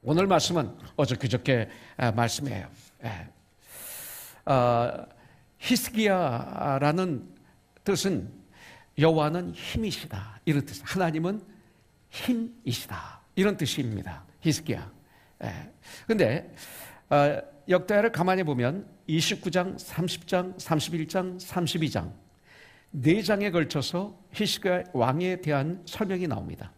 오늘 말씀은 어제 그저께 말씀이에요. 히스기야라는 뜻은 여호와는 힘이시다, 이런 뜻. 하나님은 힘이시다, 이런 뜻입니다. 히스기야. 근데 역대하를 가만히 보면 29장, 30장, 31장, 32장 4장에 걸쳐서 히스기야 왕에 대한 설명이 나옵니다.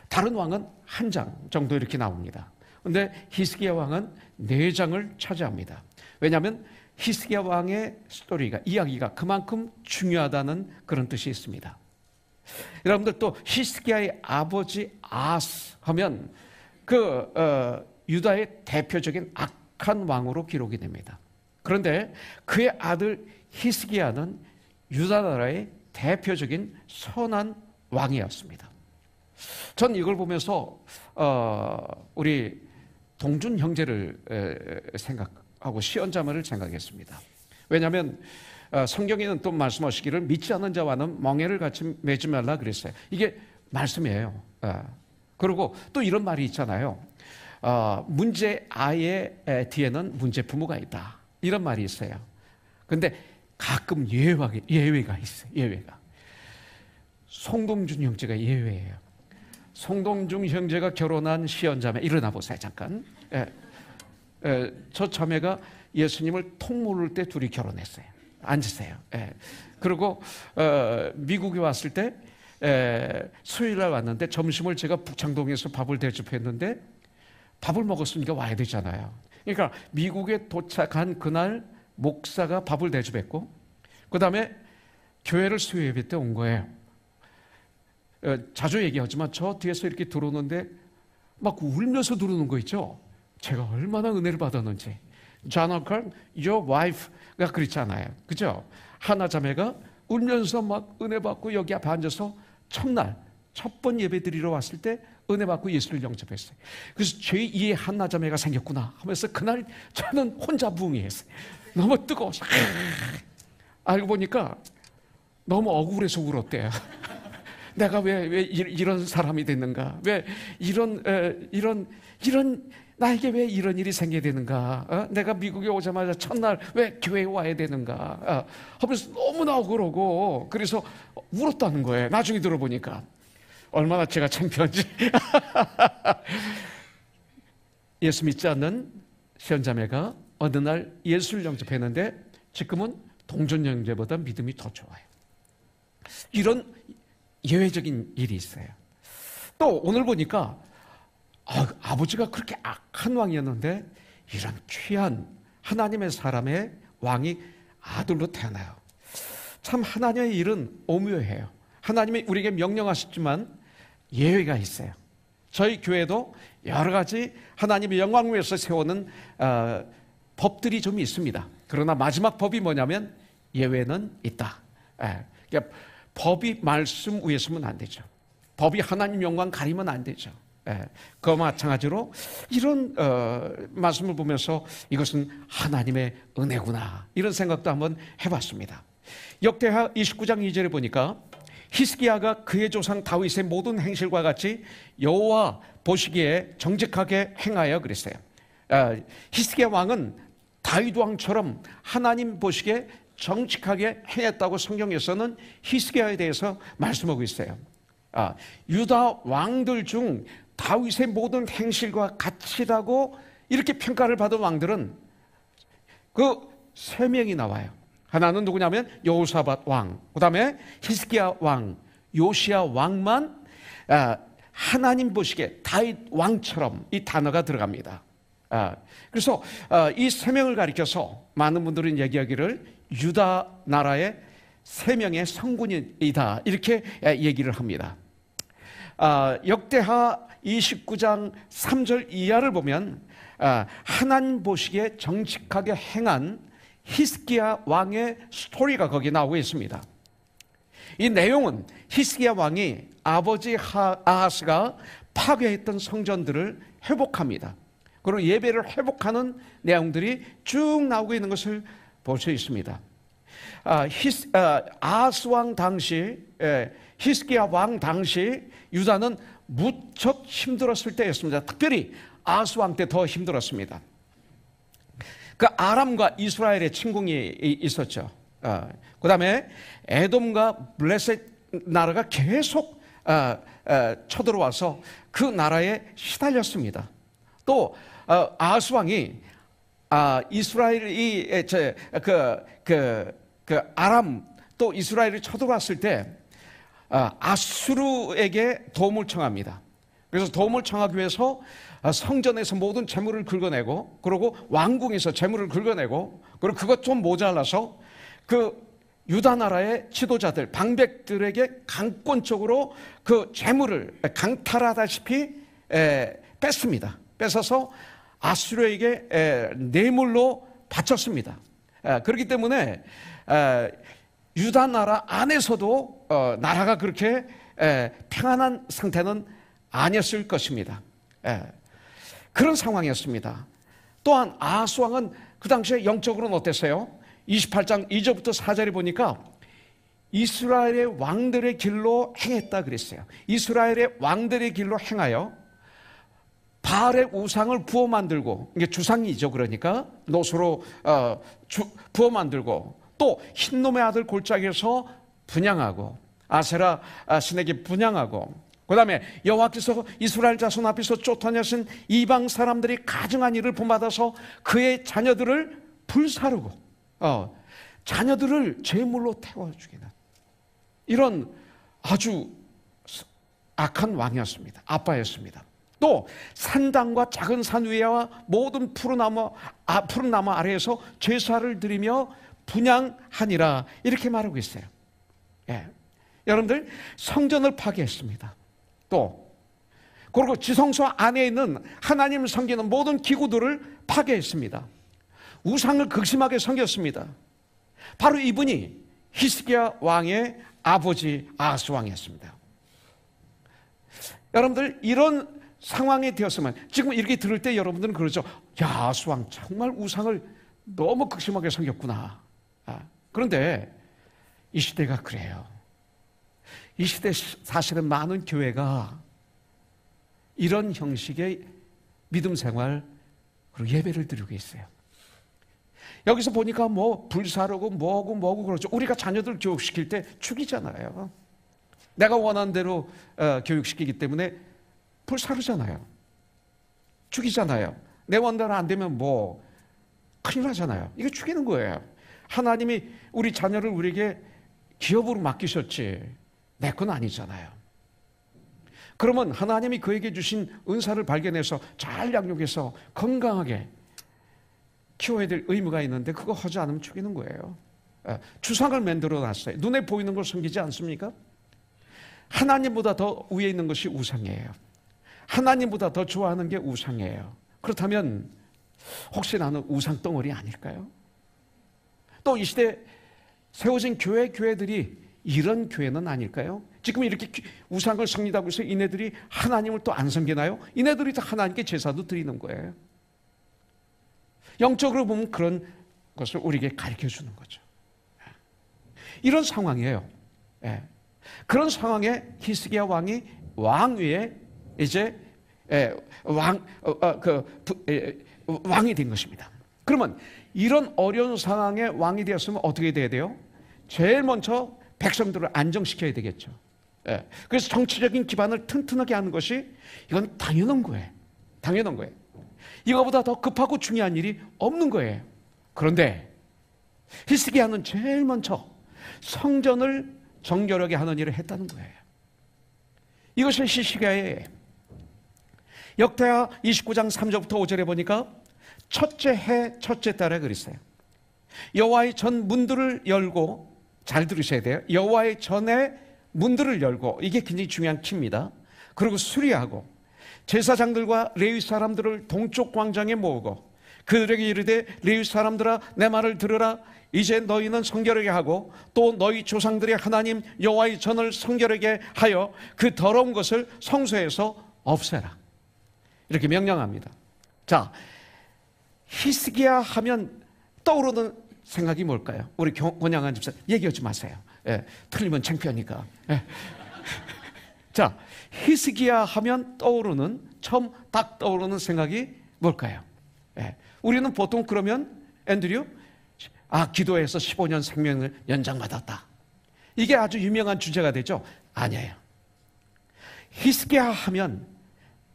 다른 왕은 1장 정도 이렇게 나옵니다. 그런데 히스기야 왕은 4장을 차지합니다. 왜냐하면 히스기야 왕의 스토리가, 이야기가 그만큼 중요하다는 그런 뜻이 있습니다. 여러분들 또 히스기야의 아버지 아하스 하면 유다의 대표적인 악한 왕으로 기록이 됩니다. 그런데 그의 아들 히스기야는 유다 나라의 대표적인 선한 왕이었습니다. 전 이걸 보면서 우리 동준 형제를 생각하고 시언자매를 생각했습니다. 왜냐하면 성경에는 또 말씀하시기를 믿지 않는 자와는 멍에를 같이 매지 말라 그랬어요. 이게 말씀이에요. 그리고 또 이런 말이 있잖아요. 문제 아이의 뒤에는 문제 부모가 있다, 이런 말이 있어요. 근데 가끔 예외가 있어요. 예외가. 송동준 형제가 예외예요. 송동준 형제가 결혼한 시언자매, 일어나 보세요 잠깐. 저 자매가 예수님을 통 모를 때 둘이 결혼했어요. 앉으세요. 그리고 미국에 왔을 때 수요일날 왔는데 점심을 제가 북창동에서 밥을 대접했는데 밥을 먹었으니까 와야 되잖아요. 그러니까 미국에 도착한 그날 목사가 밥을 대접했고 그 다음에 교회를 수요 예배 때 온 거예요. 자주 얘기하지만 저 뒤에서 이렇게 들어오는데 막 울면서 들어오는 거 있죠. 제가 얼마나 은혜를 받았는지. Jonathan, your wife가 그렇잖아요. 그죠? 하나 자매가 울면서 막 은혜 받고 여기 앞에 앉아서 첫날 첫 번 예배 드리러 왔을 때 은혜 받고 예수를 영접했어요. 그래서 제2의 한나 자매가 생겼구나 하면서 그날 저는 혼자 부응했어요. 너무 뜨거워서 알고 보니까 너무 억울해서 울었대요. 내가 왜 이런 사람이 됐는가? 왜 이런 나에게 왜 이런 일이 생겨야 되는가? 내가 미국에 오자마자 첫날 왜 교회에 와야 되는가? 하면서 너무나 억울하고 그래서 울었다는 거예요. 나중에 들어보니까 얼마나 제가 창피한지. 예수 믿지 않는 시언자매가 어느 날 예수를 영접했는데 지금은 동전 형제보다 믿음이 더 좋아요. 이런 예외적인 일이 있어요. 또 오늘 보니까 아버지가 그렇게 악한 왕이었는데 이런 귀한 하나님의 사람의 왕이 아들로 태어나요. 참 하나님의 일은 오묘해요. 하나님이 우리에게 명령하셨지만 예외가 있어요. 저희 교회도 여러 가지 하나님의 영광을 위해서 세우는 법들이 좀 있습니다. 그러나 마지막 법이 뭐냐면 예외는 있다. 그러니까 법이 말씀 위에 서면 안 되죠. 법이 하나님 영광 가리면 안 되죠. 그와 마찬가지로 이런 말씀을 보면서 이것은 하나님의 은혜구나, 이런 생각도 한번 해봤습니다. 역대하 29장 2절에 보니까 히스기야가 그의 조상 다윗의 모든 행실과 같이 여호와 보시기에 정직하게 행하여 그랬어요. 히스기야 왕은 다윗 왕처럼 하나님 보시기에 정직하게 행했다고 성경에서는 히스기야에 대해서 말씀하고 있어요. 유다 왕들 중 다윗의 모든 행실과 같이라고 이렇게 평가를 받은 왕들은 그 3명이 나와요. 하나는 누구냐면 여호사밧 왕, 그 다음에 히스기야 왕, 요시야 왕만 하나님 보시기에 다윗 왕처럼 이 단어가 들어갑니다. 그래서 이 3명을 가리켜서 많은 분들은 얘기하기를 유다 나라의 3명의 성군이다, 이렇게 얘기를 합니다. 역대하 29장 3절 이하를 보면 하나님 보시기에 정직하게 행한 히스기야 왕의 스토리가 거기 나오고 있습니다. 이 내용은 히스기야 왕이 아버지 아하스가 파괴했던 성전들을 회복합니다. 그리고 예배를 회복하는 내용들이 쭉 나오고 있는 것을 볼 수 있습니다. 아하스 왕 당시, 히스기야 왕 당시 유다는 무척 힘들었을 때였습니다. 특별히 아하스 왕 때 더 힘들었습니다. 그 아람과 이스라엘의 침공이 있었죠. 그 다음에 에돔과 블레셋 나라가 계속 쳐들어와서 그 나라에 시달렸습니다. 또 아하스 왕이 이스라엘이 아람 또 이스라엘이 쳐들어왔을 때 아수르에게 도움을 청합니다. 그래서 도움을 청하기 위해서 성전에서 모든 재물을 긁어내고, 그리고 왕궁에서 재물을 긁어내고, 그리고 그것 좀 모자라서 그 유다 나라의 지도자들, 방백들에게 강권적으로 그 재물을 강탈하다시피 뺐습니다. 뺏어서 아수르에게 뇌물로 바쳤습니다. 그렇기 때문에 유다 나라 안에서도 나라가 그렇게 평안한 상태는 아니었을 것입니다. 그런 상황이었습니다. 또한 아하스 왕은 그 당시에 영적으로는 어땠어요? 28장 2절부터 4절에 보니까 이스라엘의 왕들의 길로 행했다 그랬어요. 이스라엘의 왕들의 길로 행하여 바알의 우상을 부어 만들고, 이게 주상이죠. 그러니까 노수로 부어 만들고, 또 흰놈의 아들 골짜기에서 분향하고, 아세라 신에게 분향하고, 그 다음에 여호와께서 이스라엘 자손 앞에서 쫓아내신 이방 사람들이 가증한 일을 본받아서 그의 자녀들을 불사르고 자녀들을 제물로 태워 죽이는 이런 아주 악한 왕이었습니다. 아빠였습니다. 또 산당과 작은 산 위와 모든 푸른 나무 아래에서 제사를 드리며 분향하니라, 이렇게 말하고 있어요. 여러분들, 성전을 파괴했습니다. 또 그리고 지성소 안에 있는 하나님을 섬기는 모든 기구들을 파괴했습니다. 우상을 극심하게 섬겼습니다. 바로 이분이 히스기야 왕의 아버지 아하스 왕이었습니다. 여러분들, 이런 상황이 되었으면, 지금 이렇게 들을 때 여러분들은 그러죠. 야, 아하스 왕 정말 우상을 너무 극심하게 섬겼구나. 그런데 이 시대가 그래요. 이 시대 사실은 많은 교회가 이런 형식의 믿음 생활, 그리고 예배를 드리고 있어요. 여기서 보니까 뭐 불사르고 뭐고 그러죠. 우리가 자녀들 교육시킬 때 죽이잖아요. 내가 원하는 대로 교육시키기 때문에 불사르잖아요. 죽이잖아요. 내 원대로 안 되면 뭐 큰일 나잖아요. 이게 죽이는 거예요. 하나님이 우리 자녀를 우리에게 기업으로 맡기셨지 내 건 아니잖아요. 그러면 하나님이 그에게 주신 은사를 발견해서 잘 양육해서 건강하게 키워야 될 의무가 있는데 그거 하지 않으면 죽이는 거예요. 주상을 만들어 놨어요. 눈에 보이는 걸 섬기지 않습니까? 하나님보다 더 위에 있는 것이 우상이에요. 하나님보다 더 좋아하는 게 우상이에요. 그렇다면 혹시 나는 우상 덩어리 아닐까요? 또 이 시대 세워진 교회들이 이런 교회는 아닐까요? 지금 이렇게 우상을 섬긴다고 해서 이네들이 하나님을 또 안 섬기나요? 이네들이 또 하나님께 제사도 드리는 거예요. 영적으로 보면 그런 것을 우리에게 가르쳐주는 거죠. 이런 상황이에요. 그런 상황에 히스기야 왕이 왕 위에 이제 왕이 된 것입니다. 그러면 이런 어려운 상황에 왕이 되었으면 어떻게 돼야 돼요? 제일 먼저 백성들을 안정시켜야 되겠죠. 그래서 정치적인 기반을 튼튼하게 하는 것이 이건 당연한 거예요. 당연한 거예요. 이거보다 더 급하고 중요한 일이 없는 거예요. 그런데 히스기야는 제일 먼저 성전을 정결하게 하는 일을 했다는 거예요. 이것이 히스기야의 역대하 29장 3절부터 5절에 보니까 첫째 해 첫째 달에 그랬어요. 여호와의 전 문들을 열고, 잘 들으셔야 돼요. 여호와의 전에 문들을 열고, 이게 굉장히 중요한 키입니다. 그리고 수리하고 제사장들과 레위 사람들을 동쪽 광장에 모으고 그들에게 이르되, 레위 사람들아 내 말을 들으라. 이제 너희는 성결하게 하고 또 너희 조상들의 하나님 여호와의 전을 성결하게 하여 그 더러운 것을 성소에서 없애라. 이렇게 명령합니다. 자, 히스기야 하면 떠오르는 생각이 뭘까요? 우리 권양한 집사 얘기하지 마세요. 틀리면 창피하니까. 자, 히스기야 하면 처음 딱 떠오르는 생각이 뭘까요? 예, 우리는 보통 그러면 앤드류, 기도해서 15년 생명을 연장받았다. 이게 아주 유명한 주제가 되죠? 아니에요. 히스기야 하면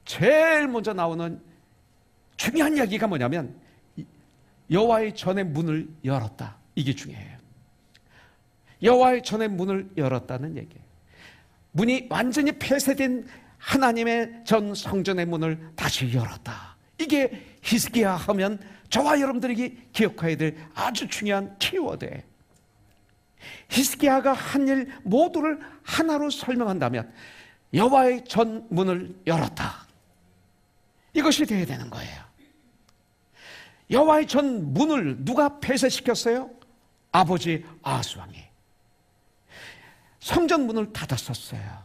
제일 먼저 나오는 중요한 이야기가 뭐냐면 여호와의 전의 문을 열었다. 이게 중요해요. 여호와의 전의 문을 열었다는 얘기예요. 문이 완전히 폐쇄된 하나님의 전 성전의 문을 다시 열었다. 이게 히스기야 하면 저와 여러분들에게 기억해야 될 아주 중요한 키워드예요. 히스기야가 한 일 모두를 하나로 설명한다면 여호와의 전 문을 열었다. 이것이 되어야 되는 거예요. 여호와의 전 문을 누가 폐쇄시켰어요? 아버지 아하스 왕이. 성전 문을 닫았었어요.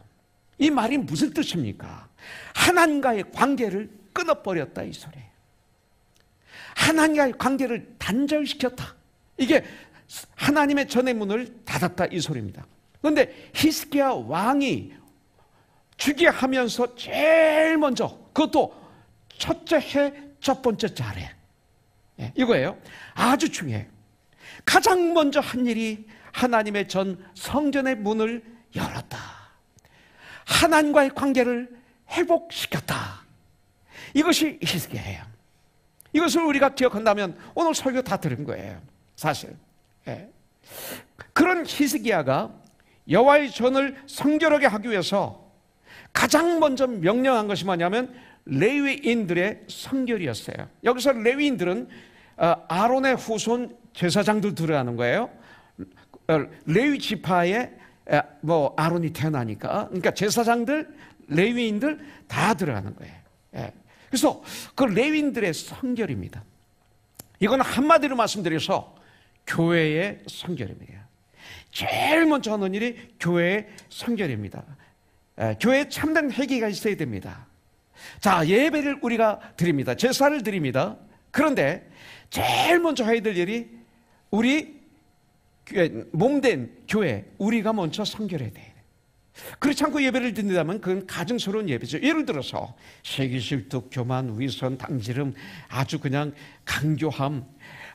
이 말이 무슨 뜻입니까? 하나님과의 관계를 끊어버렸다 이 소리예요. 하나님과의 관계를 단절시켰다. 이게 하나님의 전의 문을 닫았다 이 소리입니다. 그런데 히스기야 왕이 주기하면서 제일 먼저, 그것도 첫째 해 첫 번째 달에, 이거예요. 아주 중요해요. 가장 먼저 한 일이 하나님의 전 성전의 문을 열었다. 하나님과의 관계를 회복시켰다. 이것이 히스기야예요. 이것을 우리가 기억한다면 오늘 설교 다 들은 거예요. 사실. 그런 히스기야가 여호와의 전을 성결하게 하기 위해서 가장 먼저 명령한 것이 뭐냐면 레위인들의 성결이었어요. 여기서 레위인들은 아론의 후손 제사장들 들어가는 거예요. 레위 지파에 아론이 태어나니까, 그러니까 제사장들, 레위인들 다 들어가는 거예요. 그래서 그 레위인들의 성결입니다. 이건 한마디로 말씀드려서 교회의 성결입니다. 제일 먼저 하는 일이 교회의 성결입니다. 교회에 참된 회개가 있어야 됩니다. 자, 예배를 우리가 드립니다. 제사를 드립니다. 그런데 제일 먼저 해야 될 일이 우리 몸된 교회, 우리가 먼저 성결해야 돼요. 그렇지 않고 예배를 드린다면 그건 가증스러운 예배죠. 예를 들어서 세기실득, 교만, 위선, 당지름, 아주 그냥 강교함,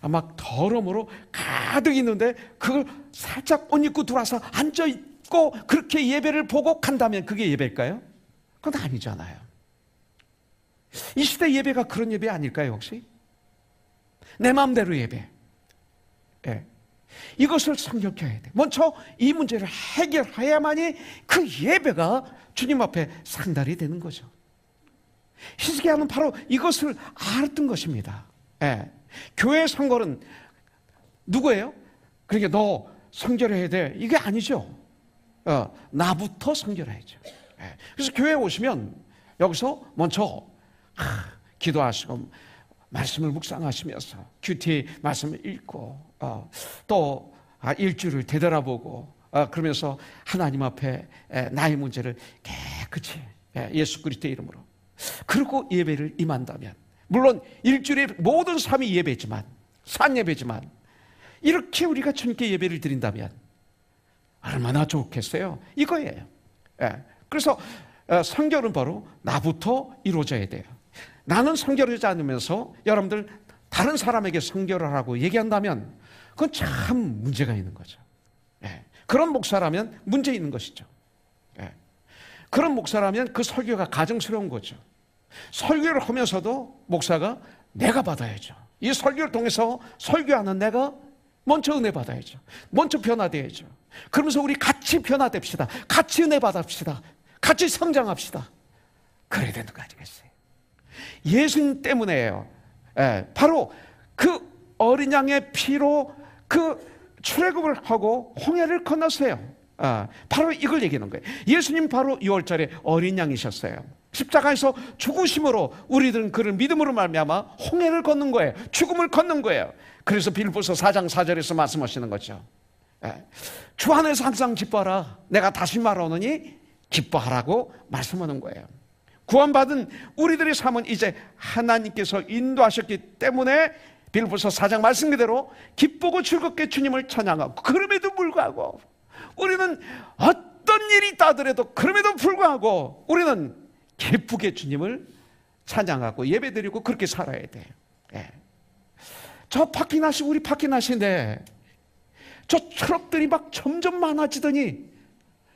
막 더러움으로 가득 있는데 그걸 살짝 옷 입고 들어와서 앉아있고 그렇게 예배를 보고 간다면 그게 예배일까요? 그건 아니잖아요. 이 시대 예배가 그런 예배 아닐까요 혹시? 내 마음대로 예배. 이것을 성경케 해야 돼. 먼저 이 문제를 해결해야만이 그 예배가 주님 앞에 상달이 되는 거죠. 히스기야는 바로 이것을 알았던 것입니다. 교회 성결은 누구예요? 그러니까 너 성결해야 돼. 이게 아니죠. 나부터 성결해야죠. 그래서 교회에 오시면 여기서 먼저 기도하시고 말씀을 묵상하시면서 큐티 말씀을 읽고 또 일주를 되돌아보고 그러면서 하나님 앞에 나의 문제를 깨끗이 예수 그리스도의 이름으로 그리고 예배를 임한다면, 물론 일주일의 모든 삶이 예배지만, 산예배지만 이렇게 우리가 주님께 예배를 드린다면 얼마나 좋겠어요. 이거예요. 그래서 성결은 바로 나부터 이루어져야 돼요. 나는 성결하지 않으면서 여러분들 다른 사람에게 성결을 하라고 얘기한다면 그건 참 문제가 있는 거죠. 그런 목사라면 문제 있는 것이죠. 그런 목사라면 그 설교가 가증스러운 거죠. 설교를 하면서도 목사가 내가 받아야죠. 이 설교를 통해서 설교하는 내가 먼저 은혜 받아야죠. 먼저 변화돼야죠. 그러면서 우리 같이 변화됩시다. 같이 은혜 받읍시다. 같이 성장합시다. 그래야 되는 거 아니겠어요? 예수님 때문에요. 바로 그 어린 양의 피로 그 출애굽을 하고 홍해를 건넜어요. 바로 이걸 얘기하는 거예요. 예수님 바로 6월절에 어린 양이셨어요. 십자가에서 죽으심으로 우리들은 그를 믿음으로 말미암아 홍해를 걷는 거예요. 죽음을 걷는 거예요. 그래서 빌립보서 4장 4절에서 말씀하시는 거죠. 주 안에서 항상 기뻐하라. 내가 다시 말하노니 기뻐하라고 말씀하는 거예요. 구원받은 우리들의 삶은 이제 하나님께서 인도하셨기 때문에 빌립보서 4장 말씀 그대로 기쁘고 즐겁게 주님을 찬양하고, 그럼에도 불구하고 우리는 어떤 어떤 일이 있다 하더라도 그럼에도 불구하고 우리는 기쁘게 주님을 찬양하고 예배드리고 그렇게 살아야 돼요. 예. 저 파키나시, 우리 파키나시인데 저 트럭들이 막 점점 많아지더니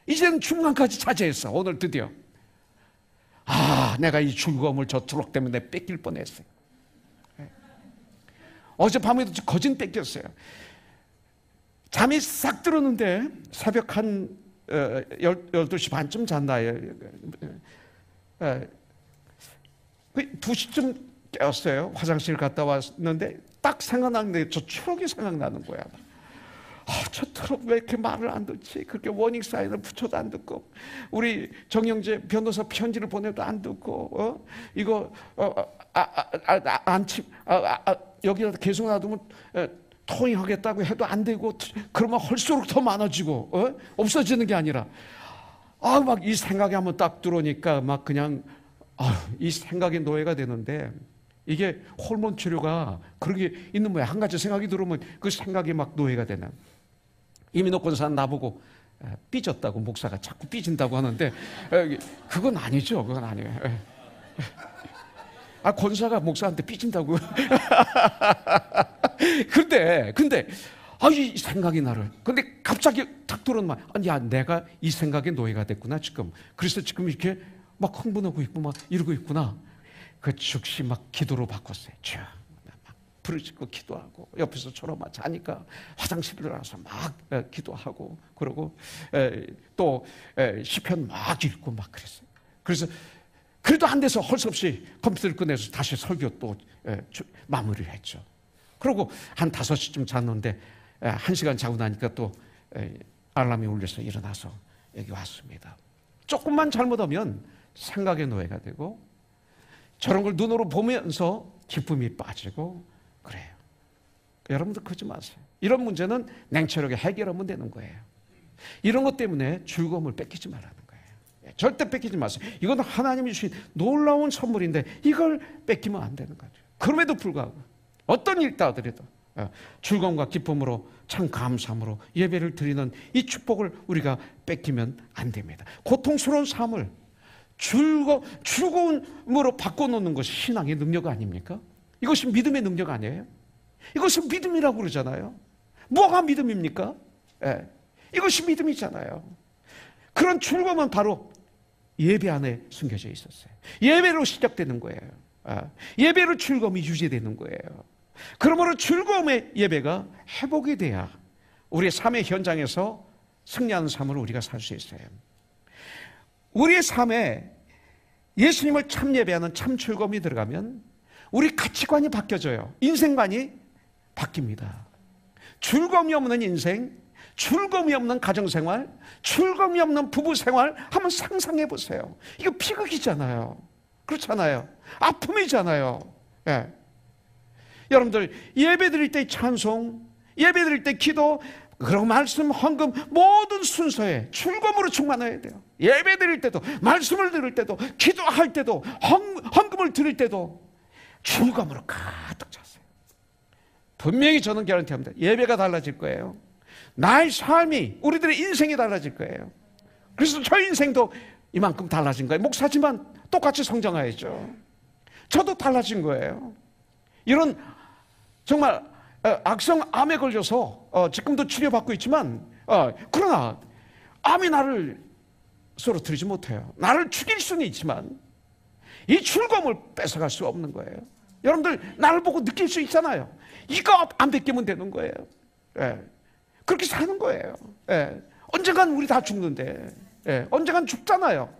이제는 중간까지 차지했어. 오늘 드디어. 내가 이 즐거움을 저 트럭 때문에 뺏길 뻔했어요. 예. 어젯밤에도 거진 뺏겼어요. 잠이 싹 들었는데 새벽 한 12시 반쯤 잤나요? 2시쯤 깨었어요. 화장실 갔다 왔는데 딱 생각나는데 저 추억이 생각나는 거야. 저 트럭 왜 이렇게 말을 안 듣지? 그렇게 워닝 사인을 붙여도 안 듣고, 우리 정영재 변호사 편지를 보내도 안 듣고, 이거 여기다 계속 놔두면 토잉하겠다고 해도 안 되고, 그러면 헐수록 더 많아지고, 없어지는 게 아니라, 막 이 생각이 한번 딱 들어오니까 막 그냥 이 생각의 노예가 되는데, 이게 호르몬 치료가 그렇게 있는 모양. 한 가지 생각이 들어오면 그 생각이 막 노예가 되는. 이민호 권사는 나보고 삐졌다고, 목사가 자꾸 삐진다고 하는데 그건 아니죠. 그건 아니에요. 권사가 목사한테 삐진다고. 근데 이 생각이 나를. 근데 갑자기 탁 들어오는 말. 야, 내가 이 생각의 노예가 됐구나 지금. 그래서 지금 이렇게 막 흥분하고 있고 막 이러고 있구나. 그 즉시 막 기도로 바꿨어요. 막 부르짖고 기도하고, 옆에서 저러만 자니까 화장실에 들어가서 막 기도하고, 그러고 또 시편 막 읽고 막 그랬어요. 그래서 그래도 안 돼서 할 수 없이 컴퓨터를 꺼내서 다시 설교 또 마무리를 했죠. 그리고 한 5시쯤 잤는데 1시간 자고 나니까 또 알람이 울려서 일어나서 여기 왔습니다. 조금만 잘못하면 생각의 노예가 되고, 저런 걸 눈으로 보면서 기쁨이 빠지고 그래요. 여러분들 그러지 마세요. 이런 문제는 냉철하게 해결하면 되는 거예요. 이런 것 때문에 즐거움을 뺏기지 말라는 거예요. 절대 뺏기지 마세요. 이건 하나님이 주신 놀라운 선물인데 이걸 뺏기면 안 되는 거죠. 그럼에도 불구하고 어떤 일이 있다더라도 즐거움과 기쁨으로, 참 감사함으로 예배를 드리는 이 축복을 우리가 뺏기면 안 됩니다. 고통스러운 삶을 즐거움으로 바꿔놓는 것이 신앙의 능력 아닙니까? 이것이 믿음의 능력 아니에요? 이것은 믿음이라고 그러잖아요. 뭐가 믿음입니까? 이것이 믿음이잖아요. 그런 즐거움은 바로 예배 안에 숨겨져 있었어요. 예배로 시작되는 거예요. 예배로 즐거움이 유지되는 거예요. 그러므로 즐거움의 예배가 회복이 돼야 우리의 삶의 현장에서 승리하는 삶을 우리가 살 수 있어요. 우리의 삶에 예수님을 참 예배하는 참 즐거움이 들어가면 우리 가치관이 바뀌어져요. 인생관이 바뀝니다. 즐거움이 없는 인생, 즐거움이 없는 가정생활, 즐거움이 없는 부부생활 한번 상상해 보세요. 이거 비극이잖아요. 그렇잖아요. 아픔이잖아요. 여러분들 예배 드릴 때 찬송, 예배 드릴 때 기도, 그리고 말씀, 헌금, 모든 순서에 즐거움으로 충만해야 돼요. 예배 드릴 때도, 말씀을 들을 때도, 기도할 때도, 헌금을 드릴 때도 즐거움으로 가득 찼어요. 분명히 저는 개런티합니다. 예배가 달라질 거예요. 나의 삶이, 우리들의 인생이 달라질 거예요. 그래서 저 인생도 이만큼 달라진 거예요. 목사지만 똑같이 성장해야죠. 저도 달라진 거예요. 이런 정말 악성 암에 걸려서 지금도 치료받고 있지만, 그러나 암이 나를 쓰러뜨리지 못해요. 나를 죽일 수는 있지만 이 즐거움을 뺏어갈 수 없는 거예요. 여러분들 나를 보고 느낄 수 있잖아요. 이거 안 뺏기면 되는 거예요. 그렇게 사는 거예요. 언젠간 우리 다 죽는데, 언젠간 죽잖아요.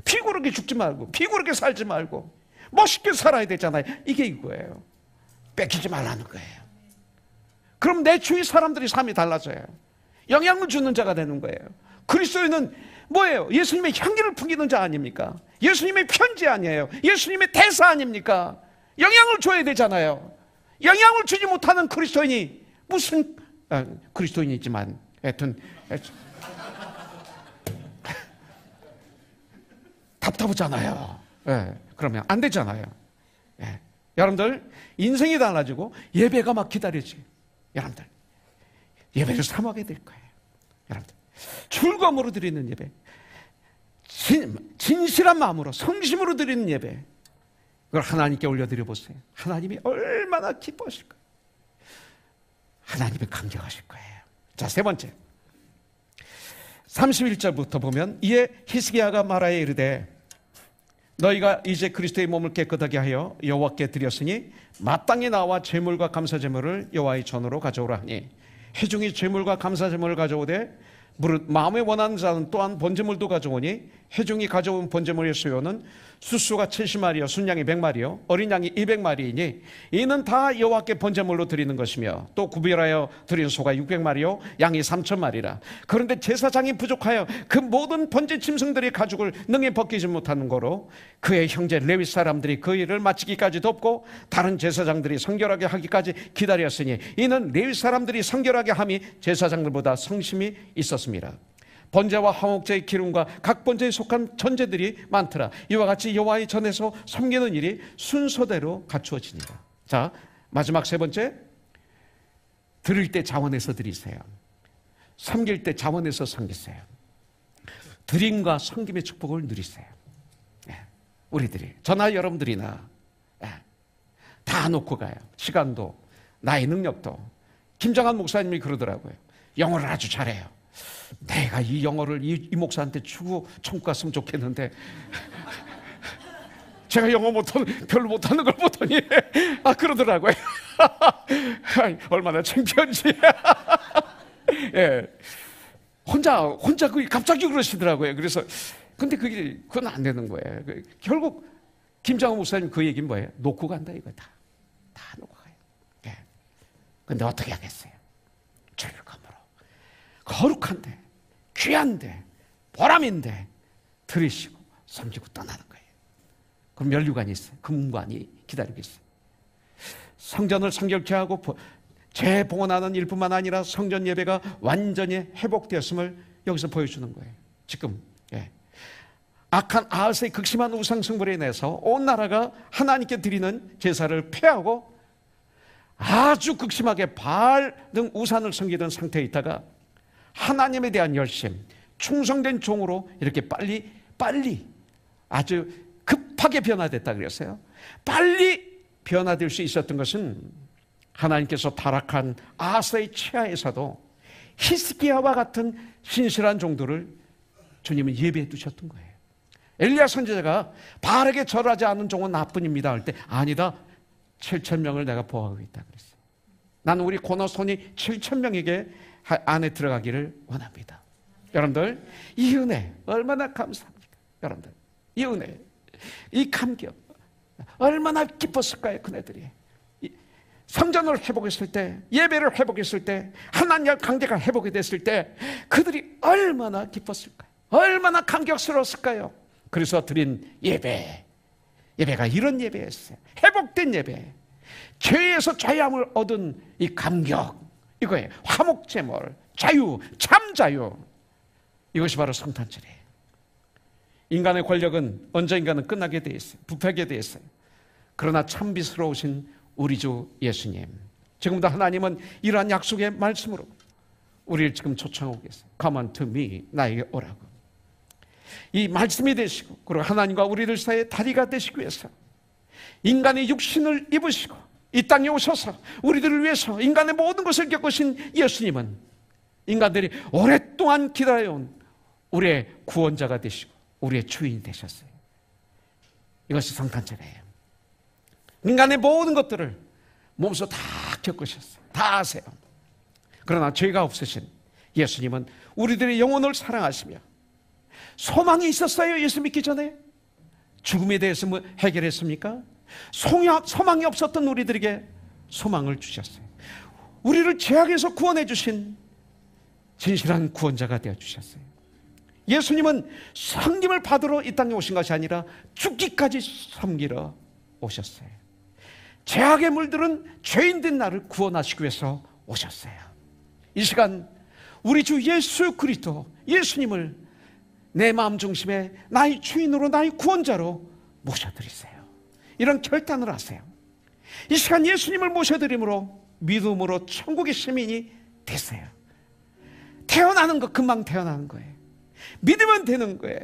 피고르게 죽지 말고, 피고르게 살지 말고 멋있게 살아야 되잖아요. 이게 이거예요. 뺏기지 말라는 거예요. 그럼 내 주위 사람들이 삶이 달라져요. 영향을 주는 자가 되는 거예요. 그리스도인은 뭐예요? 예수님의 향기를 풍기는 자 아닙니까? 예수님의 편지 아니에요? 예수님의 대사 아닙니까? 영향을 줘야 되잖아요. 영향을 주지 못하는 그리스도인이 무슨 그리스도인이지만 하여튼 답답하잖아요. 그러면 안 되잖아요. 여러분들 인생이 달라지고 예배가 막 기다리지. 여러분들 예배를 사모하게 될 거예요. 여러분들 즐거움으로 드리는 예배, 진실한 마음으로 성심으로 드리는 예배, 그걸 하나님께 올려드려 보세요. 하나님이 얼마나 기뻐하실 거예요. 하나님이 감격하실 거예요. 자, 세 번째 31절부터 보면, 이에 히스기야가 말하여 이르되 너희가 이제 그리스도의 몸을 깨끗하게 하여 여호와께 드렸으니 마땅히 나와 제물과 감사 제물을 여호와의 전으로 가져오라 하니, 회중이 제물과 감사 제물을 가져오되 무릇 마음에 원하는 자는 또한 번제물도 가져오니, 회중이 가져온 번제물의 수요는 숫수가 70마리요 순양이 100마리요 어린 양이 200마리이니 이는 다 여호와께 번제물로 드리는 것이며, 또 구별하여 드린 소가 600마리요 양이 3,000마리라. 그런데 제사장이 부족하여 그 모든 번제 짐승들의 가죽을 능히 벗기지 못하는 거로 그의 형제 레위 사람들이 그 일을 마치기까지 덮고 다른 제사장들이 성결하게 하기까지 기다렸으니, 이는 레위 사람들이 성결하게 함이 제사장들보다 성심이 있었습니다. 번제와 화목제의 기름과 각 번제에 속한 전제들이 많더라. 이와 같이 여호와의 전에서 섬기는 일이 순서대로 갖추어지니라. 자, 마지막 세 번째, 드릴 때 자원해서 드리세요. 섬길 때 자원해서 섬기세요. 드림과 섬김의 축복을 누리세요. 우리들이, 저나 여러분들이나 다 놓고 가요. 시간도, 나의 능력도. 김정한 목사님이 그러더라고요. 영어를 아주 잘해요. 내가 이 영어를 이 목사한테 주고 청구 갔으면 좋겠는데 제가 영어 별로 못하는 걸 보더니 그러더라고요. 얼마나 창피한지. 예. 혼자 갑자기 그러시더라고요. 그래서 근데 그건 안 되는 거예요. 결국 김장호 목사님 그 얘기는 뭐예요? 놓고 간다 이거다. 다 놓고 가요. 예. 근데 어떻게 하겠어요? 즐거움으로 거룩한데, 귀한데, 보람인데 들으시고 섬기고 떠나는 거예요. 그럼 면류관이 있어요. 금관이 기다리고 있어요. 성전을 성결케 하고 재봉헌하는 일뿐만 아니라 성전 예배가 완전히 회복되었음을 여기서 보여주는 거예요. 지금 악한 아하스의 극심한 우상 숭배로 인해서 온 나라가 하나님께 드리는 제사를 폐하고 아주 극심하게 바알 등 우산을 섬기던 상태에 있다가 하나님에 대한 열심, 충성된 종으로 이렇게 빨리 아주 급하게 변화됐다 그랬어요. 빨리 변화될 수 있었던 것은 하나님께서 타락한 아하스의 치하에서도 히스기야와 같은 신실한 종들을 주님은 예배해 두셨던 거예요. 엘리야 선지자가 바르게 절하지 않은 종은 나뿐입니다 할 때, 아니다, 7,000명을 내가 보호하고 있다 그랬어요. 나는 우리 고노손이 7,000명에게 안에 들어가기를 원합니다. 여러분들, 이 은혜 얼마나 감사합니까? 여러분들, 이 은혜, 이 감격 얼마나 기뻤을까요? 그네들이 성전을 회복했을 때, 예배를 회복했을 때, 하나님과 관계가 회복이 됐을 때 그들이 얼마나 기뻤을까요? 얼마나 감격스러웠을까요? 그래서 드린 예배가 이런 예배였어요. 회복된 예배, 죄에서 자유함을 얻은 이 감격, 이거예요. 화목제물, 자유, 참자유, 이것이 바로 성탄절이에요. 인간의 권력은 언젠가는 끝나게 돼 있어요. 부패하게 돼 있어요. 그러나 참비스러우신 우리 주 예수님, 지금도 하나님은 이러한 약속의 말씀으로 우리를 지금 초청하고 계세요. Come unto me, 나에게 오라고. 이 말씀이 되시고, 그리고 하나님과 우리들 사이의 다리가 되시기 위해서 인간의 육신을 입으시고 이 땅에 오셔서 우리들을 위해서 인간의 모든 것을 겪으신 예수님은 인간들이 오랫동안 기다려온 우리의 구원자가 되시고 우리의 주인이 되셨어요. 이것이 성탄절이에요. 인간의 모든 것들을 몸소 다 겪으셨어요. 다 아세요. 그러나 죄가 없으신 예수님은 우리들의 영혼을 사랑하시며, 소망이 있었어요. 예수 믿기 전에 죽음에 대해서 뭐 해결했습니까? 소망이 없었던 우리들에게 소망을 주셨어요. 우리를 죄악에서 구원해 주신 진실한 구원자가 되어 주셨어요. 예수님은 섬김을 받으러 이 땅에 오신 것이 아니라 죽기까지 섬기러 오셨어요. 죄악에 물들은 죄인된 나를 구원하시기 위해서 오셨어요. 이 시간 우리 주 예수 그리스도, 예수님을 내 마음 중심에 나의 주인으로, 나의 구원자로 모셔드리세요. 이런 결단을 하세요. 이 시간 예수님을 모셔드림으로 믿음으로 천국의 시민이 되세요. 태어나는 거 금방 태어나는 거예요. 믿으면 되는 거예요.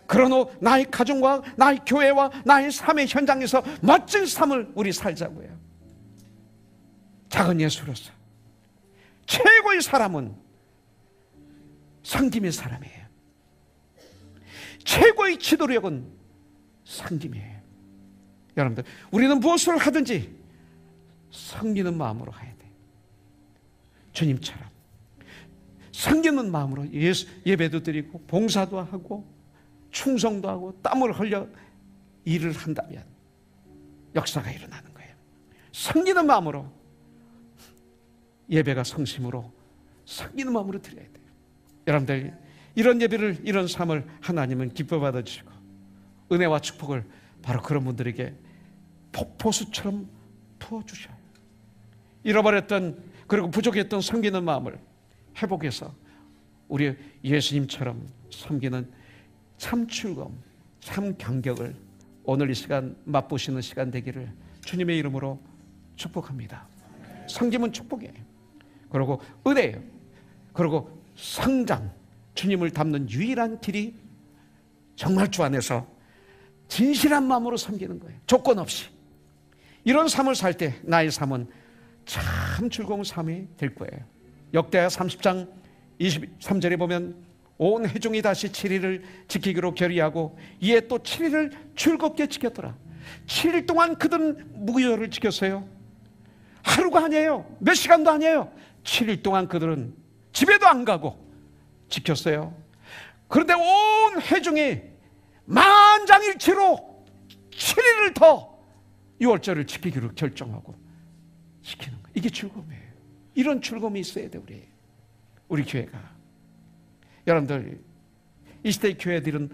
그런 후 나의 가정과 나의 교회와 나의 삶의 현장에서 멋진 삶을 우리 살자고요. 작은 예수로서 최고의 사람은 섬김의 사람이에요. 최고의 지도력은 섬김이에요. 여러분들, 우리는 무엇을 하든지 섬기는 마음으로 해야 돼요. 주님처럼 섬기는 마음으로 예배도 드리고 봉사도 하고 충성도 하고 땀을 흘려 일을 한다면 역사가 일어나는 거예요. 섬기는 마음으로, 예배가 성심으로 섬기는 마음으로 드려야 돼요. 여러분들, 이런 예배를, 이런 삶을 하나님은 기뻐 받아주시고 은혜와 축복을 바로 그런 분들에게 폭포수처럼 부어주셔요. 잃어버렸던, 그리고 부족했던 섬기는 마음을 회복해서 우리 예수님처럼 섬기는 참 즐거움, 참 감격을 오늘 이 시간 맛보시는 시간 되기를 주님의 이름으로 축복합니다. 섬김은 축복이에요. 그리고 은혜예요. 그리고 성장, 주님을 닮는 유일한 길이 정말 주 안에서 진실한 마음으로 섬기는 거예요. 조건 없이. 이런 삶을 살 때 나의 삶은 참 즐거운 삶이 될 거예요. 역대하 30장 23절에 보면 온 회중이 다시 7일을 지키기로 결의하고 이에 또 7일을 즐겁게 지켰더라. 7일 동안 그들은 무교절을 지켰어요. 하루가 아니에요. 몇 시간도 아니에요. 7일 동안 그들은 집에도 안 가고 지켰어요. 그런데 온 회중이 만장일치로 7일을 더 유월절을 지키기로 결정하고 지키는 거예요. 이게 즐거움이에요. 이런 즐거움이 있어야 돼, 우리 교회가. 여러분들, 이 시대의 교회들은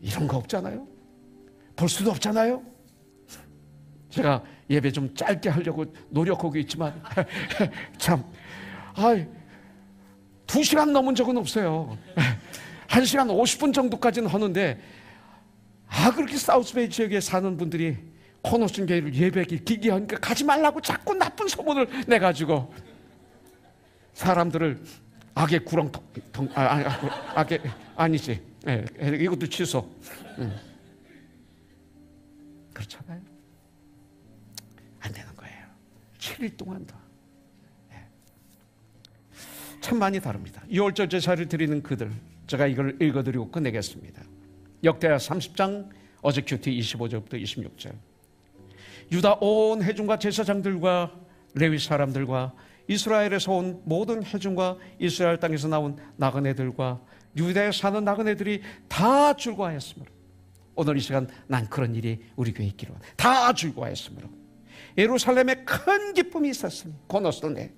이런 거 없잖아요. 볼 수도 없잖아요. 제가 예배 좀 짧게 하려고 노력하고 있지만 참 2시간 넘은 적은 없어요. 1시간 50분 정도까지는 하는데 그렇게 사우스베이 지역에 사는 분들이 코너슨 교회를 예배하기 기기하니까 가지 말라고 자꾸 나쁜 소문을 내가지고 사람들을 악의 구렁텅, 악의, 아니지. 네, 이것도 취소. 그렇잖아요. 안 되는 거예요. 7일 동안 더. 네. 참 많이 다릅니다. 6월절 제사를 드리는 그들, 제가 이걸 읽어드리고 끝내겠습니다. 역대하 30장 어제 큐티 25절부터 26절. 유다 온 회중과 제사장들과 레위 사람들과 이스라엘에서 온 모든 회중과 이스라엘 땅에서 나온 나그네들과 유대에 사는 나그네들이 다 즐거워했으므로, 오늘 이 시간 난 그런 일이 우리 교회에 있기로 다 즐거워했으므로 예루살렘에 큰 기쁨이 있었으니 고노스네.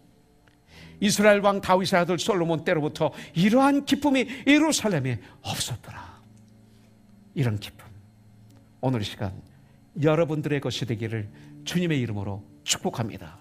이스라엘 왕 다윗의 아들 솔로몬 때로부터 이러한 기쁨이 예루살렘에 없었더라. 이런 기쁨, 오늘 이 시간 여러분들의 것이 되기를 주님의 이름으로 축복합니다.